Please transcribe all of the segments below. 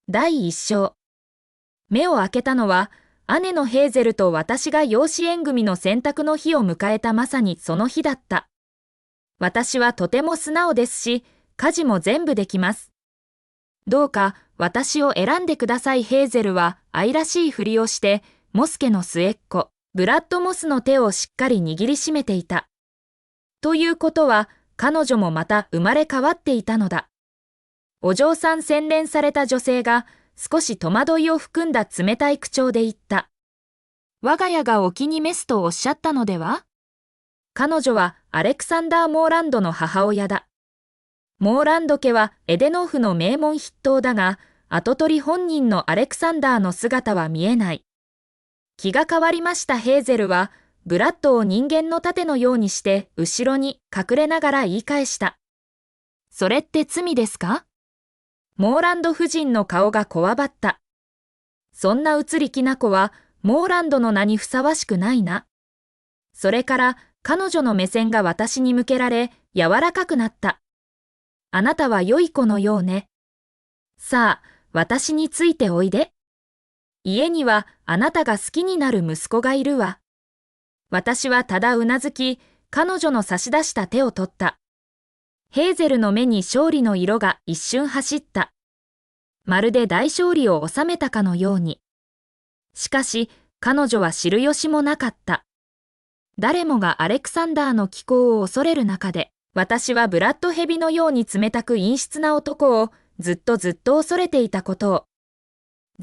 第一章。目を開けたのは、姉のヘーゼルと私が養子縁組の選択の日を迎えたまさにその日だった。私はとても素直ですし、家事も全部できます。どうか私を選んでください。ヘーゼルは愛らしいふりをして、モス家の末っ子、ブラッド・モスの手をしっかり握りしめていた。ということは、彼女もまた生まれ変わっていたのだ。お嬢さん洗練された女性が少し戸惑いを含んだ冷たい口調で言った。我が家がお気に召すとおっしゃったのでは？彼女はアレクサンダー・モーランドの母親だ。モーランド家はエデノーフの名門筆頭だが、跡取り本人のアレクサンダーの姿は見えない。気が変わりました。ヘーゼルは、ブラッドを人間の盾のようにして後ろに隠れながら言い返した。それって罪ですか？モーランド夫人の顔がこわばった。そんな移り気な子は、モーランドの名にふさわしくないな。それから、彼女の目線が私に向けられ、柔らかくなった。あなたは良い子のようね。さあ、私についておいで。家には、あなたが好きになる息子がいるわ。私はただうなずき、彼女の差し出した手を取った。ヘーゼルの目に勝利の色が一瞬走った。まるで大勝利を収めたかのように。しかし、彼女は知る由もなかった。誰もがアレクサンダーの気候を恐れる中で、私はブラッドヘビのように冷たく陰湿な男をずっと恐れていたことを。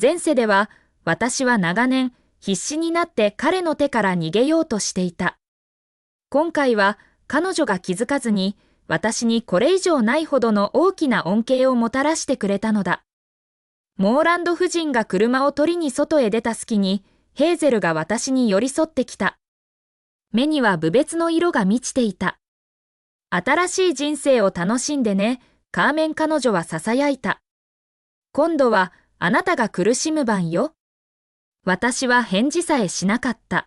前世では、私は長年、必死になって彼の手から逃げようとしていた。今回は、彼女が気づかずに、私にこれ以上ないほどの大きな恩恵をもたらしてくれたのだ。モーランド夫人が車を取りに外へ出た隙に、ヘーゼルが私に寄り添ってきた。目には無別の色が満ちていた。新しい人生を楽しんでね、カーメン。彼女は囁いた。今度はあなたが苦しむ番よ。私は返事さえしなかった。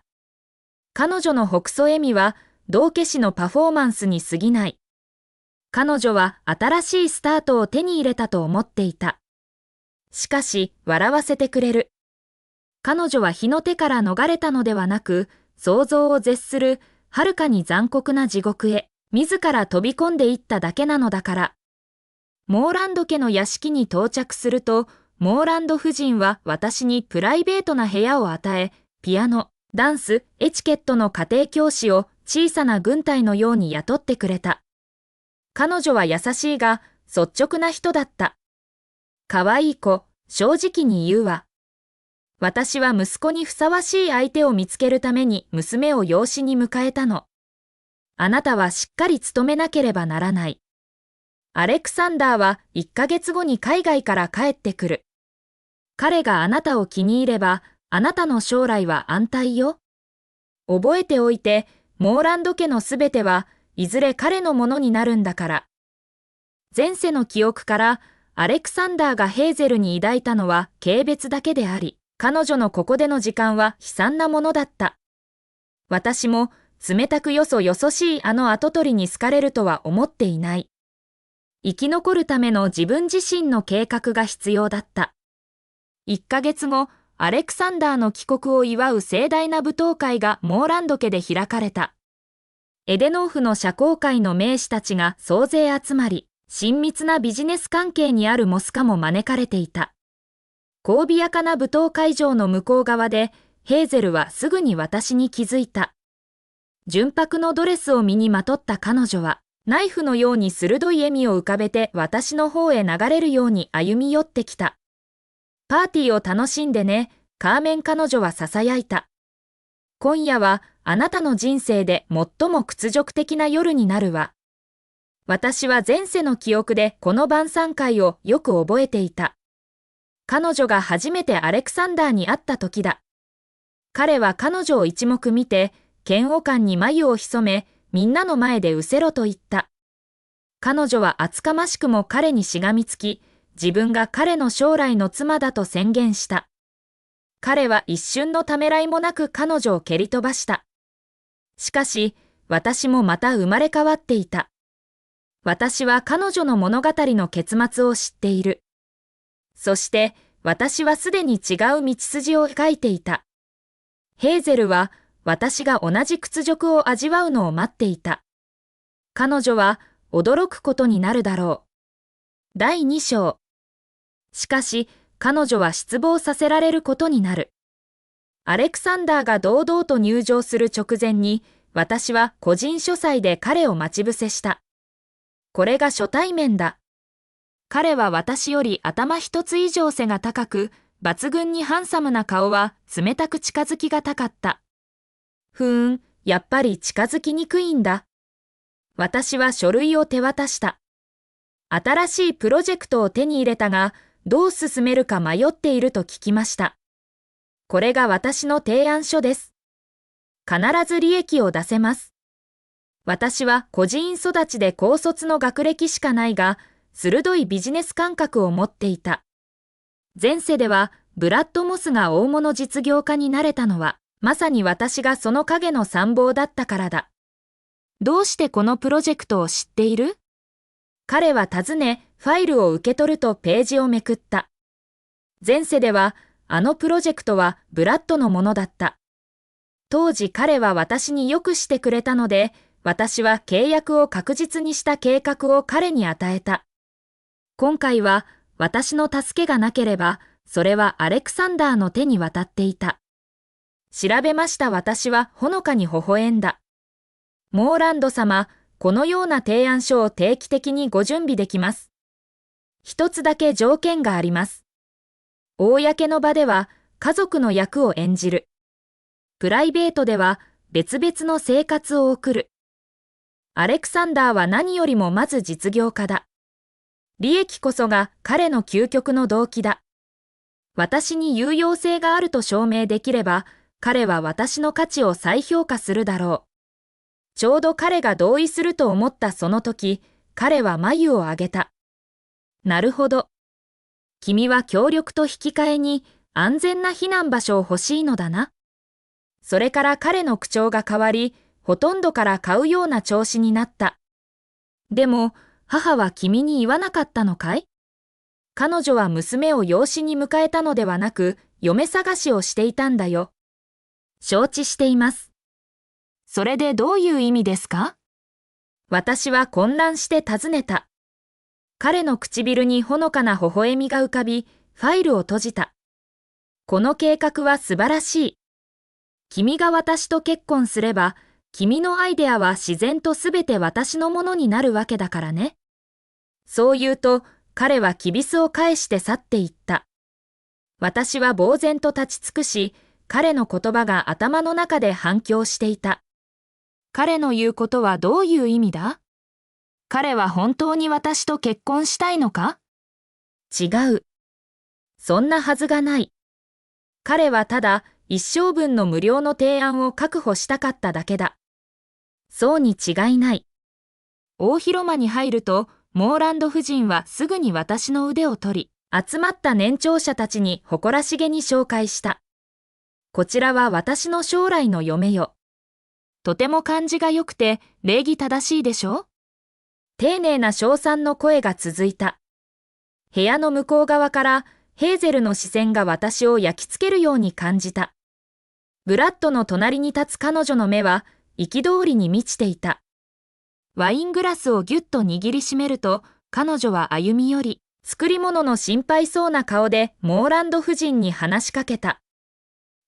彼女の北曽笑みは道化師のパフォーマンスに過ぎない。彼女は新しいスタートを手に入れたと思っていた。しかし、笑わせてくれる。彼女は火の手から逃れたのではなく、想像を絶する、はるかに残酷な地獄へ、自ら飛び込んでいっただけなのだから。モーランド家の屋敷に到着すると、モーランド夫人は私にプライベートな部屋を与え、ピアノ、ダンス、エチケットの家庭教師を小さな軍隊のように雇ってくれた。彼女は優しいが、率直な人だった。可愛い子、正直に言うわ。私は息子にふさわしい相手を見つけるために娘を養子に迎えたの。あなたはしっかり勤めなければならない。アレクサンダーは1ヶ月後に海外から帰ってくる。彼があなたを気に入れば、あなたの将来は安泰よ。覚えておいて、モーランド家のすべてはいずれ彼のものになるんだから。前世の記憶から、アレクサンダーがヘーゼルに抱いたのは軽蔑だけであり、彼女のここでの時間は悲惨なものだった。私も冷たくよそよそしいあの跡取りに好かれるとは思っていない。生き残るための自分自身の計画が必要だった。1ヶ月後、アレクサンダーの帰国を祝う盛大な舞踏会がモーランド家で開かれた。エデノーフの社交界の名士たちが総勢集まり、親密なビジネス関係にあるモスカも招かれていた。交尾やかな舞踏会場の向こう側で、ヘーゼルはすぐに私に気づいた。純白のドレスを身にまとった彼女は、ナイフのように鋭い笑みを浮かべて私の方へ流れるように歩み寄ってきた。パーティーを楽しんでね、カーメン。彼女は囁いた。今夜はあなたの人生で最も屈辱的な夜になるわ。私は前世の記憶でこの晩餐会をよく覚えていた。彼女が初めてアレクサンダーに会った時だ。彼は彼女を一目見て、嫌悪感に眉を潜め、みんなの前で失せろと言った。彼女は厚かましくも彼にしがみつき、自分が彼の将来の妻だと宣言した。彼は一瞬のためらいもなく彼女を蹴り飛ばした。しかし、私もまた生まれ変わっていた。私は彼女の物語の結末を知っている。そして、私はすでに違う道筋を描いていた。ヘーゼルは私が同じ屈辱を味わうのを待っていた。彼女は驚くことになるだろう。第2章。しかし、彼女は失望させられることになる。アレクサンダーが堂々と入場する直前に、私は個人書斎で彼を待ち伏せした。これが初対面だ。彼は私より頭一つ以上背が高く、抜群にハンサムな顔は冷たく近づきがたかった。やっぱり近づきにくいんだ。私は書類を手渡した。新しいプロジェクトを手に入れたが、どう進めるか迷っていると聞きました。これが私の提案書です。必ず利益を出せます。私は孤児院育ちで高卒の学歴しかないが、鋭いビジネス感覚を持っていた。前世ではブラッド・モスが大物実業家になれたのは、まさに私がその影の参謀だったからだ。どうしてこのプロジェクトを知っている？彼は尋ね、ファイルを受け取るとページをめくった。前世では、あのプロジェクトはブラッドのものだった。当時彼は私によくしてくれたので、私は契約を確実にした計画を彼に与えた。今回は私の助けがなければ、それはアレクサンダーの手に渡っていた。調べました私はほのかに微笑んだ。モーランド様、このような提案書を定期的にご準備できます。一つだけ条件があります。公の場では家族の役を演じる。プライベートでは別々の生活を送る。アレクサンダーは何よりもまず実業家だ。利益こそが彼の究極の動機だ。私に有用性があると証明できれば、彼は私の価値を再評価するだろう。ちょうど彼が同意すると思ったその時、彼は眉を上げた。なるほど。君は協力と引き換えに安全な避難場所を欲しいのだな。それから彼の口調が変わり、ほとんどから買うような調子になった。でも、母は君に言わなかったのかい？彼女は娘を養子に迎えたのではなく、嫁探しをしていたんだよ。承知しています。それでどういう意味ですか？私は混乱して尋ねた。彼の唇にほのかな微笑みが浮かび、ファイルを閉じた。この計画は素晴らしい。君が私と結婚すれば、君のアイデアは自然とすべて私のものになるわけだからね。そう言うと、彼はきびすを返して去っていった。私は呆然と立ち尽くし、彼の言葉が頭の中で反響していた。彼の言うことはどういう意味だ？彼は本当に私と結婚したいのか？違う。そんなはずがない。彼はただ一生分の無料の提案を確保したかっただけだ。そうに違いない。大広間に入ると、モーランド夫人はすぐに私の腕を取り、集まった年長者たちに誇らしげに紹介した。こちらは私の将来の嫁よ。とても感じが良くて礼儀正しいでしょ？丁寧な称賛の声が続いた。部屋の向こう側からヘーゼルの視線が私を焼き付けるように感じた。ブラッドの隣に立つ彼女の目は憤りに満ちていた。ワイングラスをぎゅっと握りしめると、彼女は歩み寄り、作り物の心配そうな顔でモーランド夫人に話しかけた。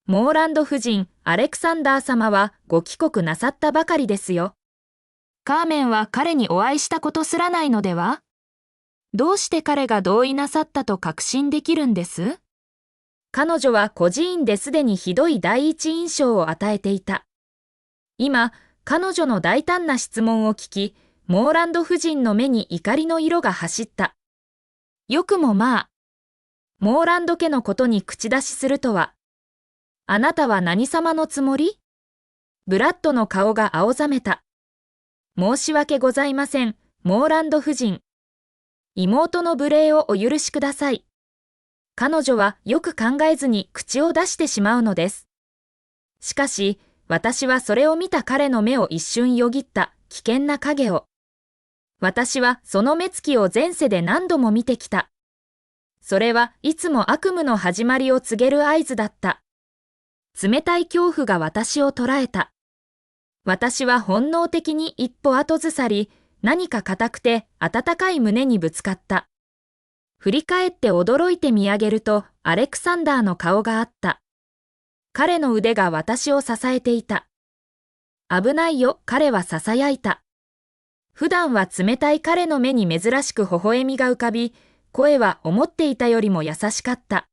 モーランド夫人、アレクサンダー様はご帰国なさったばかりですよ。カーメンは彼にお会いしたことすらないのでは？どうして彼が同意なさったと確信できるんです？彼女は孤児院ですでにひどい第一印象を与えていた。今、彼女の大胆な質問を聞き、モーランド夫人の目に怒りの色が走った。よくもまあ、モーランド家のことに口出しするとは。あなたは何様のつもり？ブラッドの顔が青ざめた。申し訳ございません、モーランド夫人。妹の無礼をお許しください。彼女はよく考えずに口を出してしまうのです。しかし、私はそれを見た彼の目を一瞬よぎった危険な影を。私はその目つきを前世で何度も見てきた。それはいつも悪夢の始まりを告げる合図だった。冷たい恐怖が私を捉えた。私は本能的に一歩後ずさり、何か硬くて温かい胸にぶつかった。振り返って驚いて見上げると、アレクサンダーの顔があった。彼の腕が私を支えていた。危ないよ、彼は囁いた。普段は冷たい彼の目に珍しく微笑みが浮かび、声は思っていたよりも優しかった。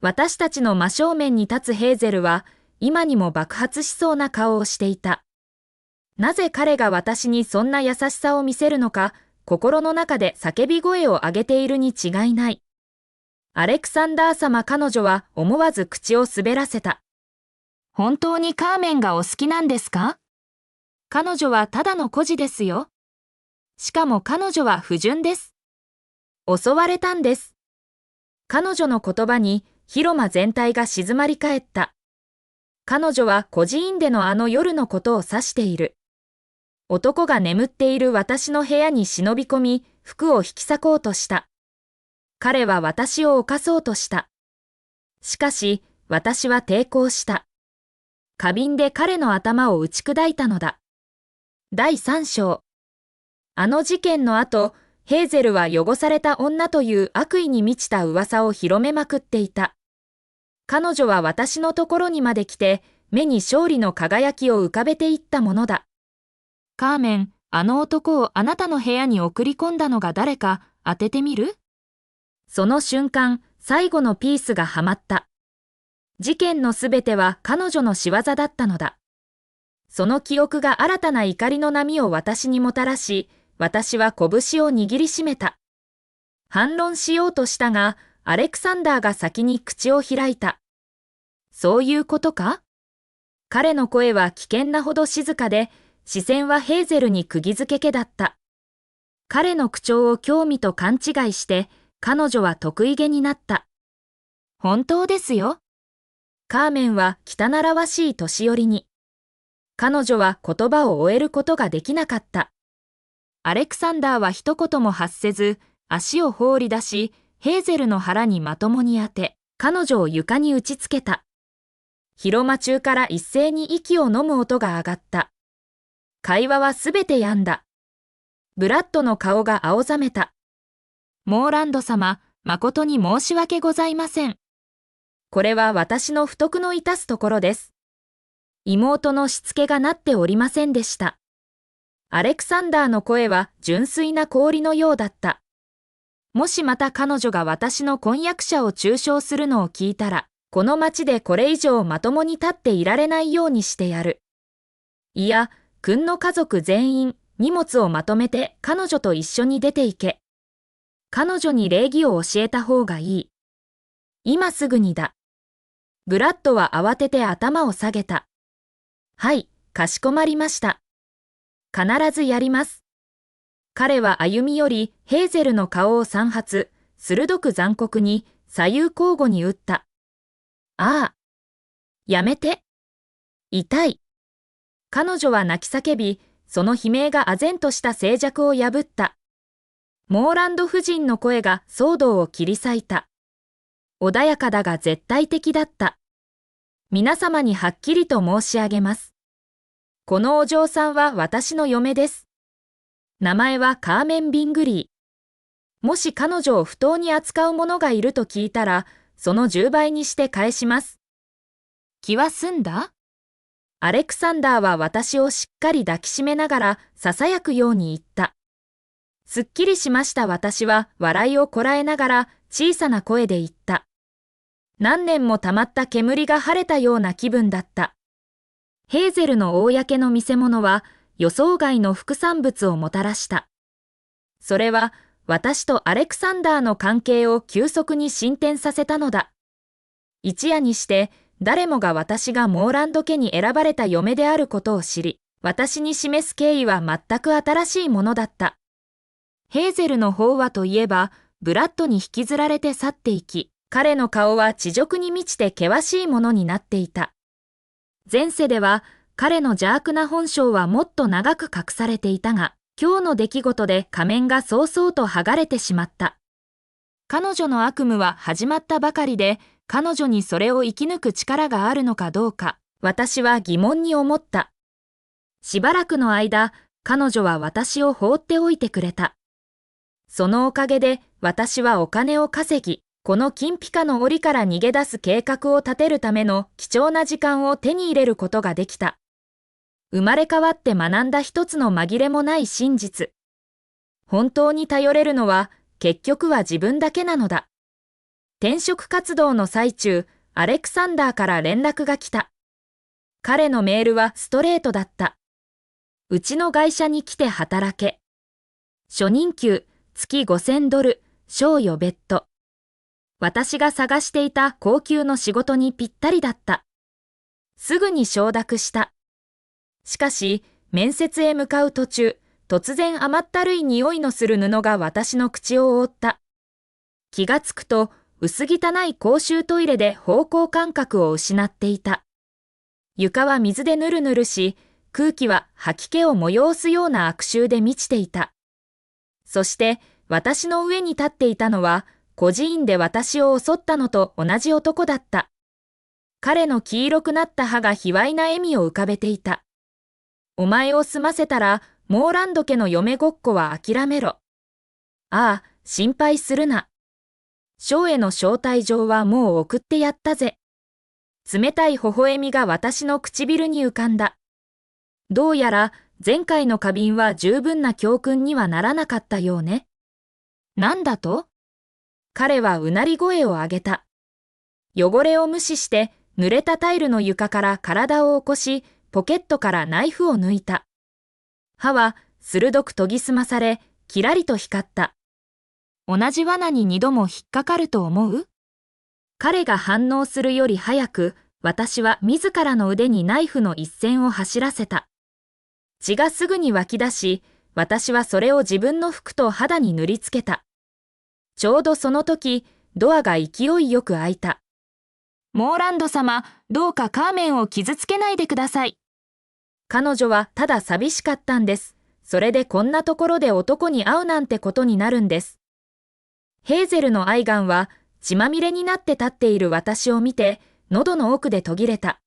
私たちの真正面に立つヘーゼルは、今にも爆発しそうな顔をしていた。なぜ彼が私にそんな優しさを見せるのか、心の中で叫び声を上げているに違いない。アレクサンダー様、彼女は思わず口を滑らせた。本当にカーメンがお好きなんですか？彼女はただの孤児ですよ。しかも彼女は不純です。襲われたんです。彼女の言葉に広間全体が静まり返った。彼女は孤児院でのあの夜のことを指している。男が眠っている私の部屋に忍び込み、服を引き裂こうとした。彼は私を犯そうとした。しかし、私は抵抗した。花瓶で彼の頭を打ち砕いたのだ。第3章。あの事件の後、ヘーゼルは汚された女という悪意に満ちた噂を広めまくっていた。彼女は私のところにまで来て、目に勝利の輝きを浮かべていったものだ。カーメン、あの男をあなたの部屋に送り込んだのが誰か当ててみる？その瞬間、最後のピースがはまった。事件のすべては彼女の仕業だったのだ。その記憶が新たな怒りの波を私にもたらし、私は拳を握りしめた。反論しようとしたが、アレクサンダーが先に口を開いた。そういうことか？彼の声は危険なほど静かで、視線はヘーゼルに釘付け家だった。彼の口調を興味と勘違いして、彼女は得意げになった。本当ですよ。カーメンは汚らわしい年寄りに。彼女は言葉を終えることができなかった。アレクサンダーは一言も発せず、足を放り出し、ヘーゼルの腹にまともに当て、彼女を床に打ちつけた。広間中から一斉に息を飲む音が上がった。会話はすべて止んだ。ブラッドの顔が青ざめた。モーランド様、誠に申し訳ございません。これは私の不徳の致すところです。妹のしつけがなっておりませんでした。アレクサンダーの声は純粋な氷のようだった。もしまた彼女が私の婚約者を中傷するのを聞いたら、この町でこれ以上まともに立っていられないようにしてやる。いや、君の家族全員、荷物をまとめて彼女と一緒に出て行け。彼女に礼儀を教えた方がいい。今すぐにだ。ブラッドは慌てて頭を下げた。はい、かしこまりました。必ずやります。彼は歩み寄り、ヘーゼルの顔を3発、鋭く残酷に、左右交互に打った。ああ。やめて。痛い。彼女は泣き叫び、その悲鳴が唖然とした静寂を破った。モーランド夫人の声が騒動を切り裂いた。穏やかだが絶対的だった。皆様にはっきりと申し上げます。このお嬢さんは私の嫁です。名前はカーメン・ビングリー。もし彼女を不当に扱う者がいると聞いたら、その10倍にして返します。気は済んだ？アレクサンダーは私をしっかり抱きしめながら囁くように言った。すっきりしました。私は笑いをこらえながら小さな声で言った。何年も溜まった煙が晴れたような気分だった。ヘーゼルの公の見せ物は予想外の副産物をもたらした。それは私とアレクサンダーの関係を急速に進展させたのだ。一夜にして誰もが私がモーランド家に選ばれた嫁であることを知り、私に示す敬意は全く新しいものだった。ヘーゼルの方はといえば、ブラッドに引きずられて去っていき、彼の顔は恥辱に満ちて険しいものになっていた。前世では彼の邪悪な本性はもっと長く隠されていたが、今日の出来事で仮面が早々と剥がれてしまった。彼女の悪夢は始まったばかりで、彼女にそれを生き抜く力があるのかどうか、私は疑問に思った。しばらくの間、彼女は私を放っておいてくれた。そのおかげで私はお金を稼ぎ、この金ピカの檻から逃げ出す計画を立てるための貴重な時間を手に入れることができた。生まれ変わって学んだ一つの紛れもない真実。本当に頼れるのは結局は自分だけなのだ。転職活動の最中、アレクサンダーから連絡が来た。彼のメールはストレートだった。うちの会社に来て働け。初任給、月$5000、賞与別途。私が探していた高級の仕事にぴったりだった。すぐに承諾した。しかし、面接へ向かう途中、突然甘ったるい匂いのする布が私の口を覆った。気がつくと、薄汚い公衆トイレで方向感覚を失っていた。床は水でぬるぬるし、空気は吐き気を催すような悪臭で満ちていた。そして、私の上に立っていたのは、孤児院で私を襲ったのと同じ男だった。彼の黄色くなった歯が卑猥な笑みを浮かべていた。お前を済ませたら、モーランド家の嫁ごっこは諦めろ。ああ、心配するな。ショーへの招待状はもう送ってやったぜ。冷たい微笑みが私の唇に浮かんだ。どうやら前回の花瓶は十分な教訓にはならなかったようね。なんだと？彼はうなり声を上げた。汚れを無視して濡れたタイルの床から体を起こし、ポケットからナイフを抜いた。歯は鋭く研ぎ澄まされ、キラリと光った。同じ罠に2度も引っかかると思う？彼が反応するより早く、私は自らの腕にナイフの一線を走らせた。血がすぐに湧き出し、私はそれを自分の服と肌に塗りつけた。ちょうどその時、ドアが勢いよく開いた。モーランド様、どうかカーメンを傷つけないでください。彼女はただ寂しかったんです。それでこんなところで男に会うなんてことになるんです。ヘーゼルの愛眼は血まみれになって立っている私を見て、喉の奥で途切れた。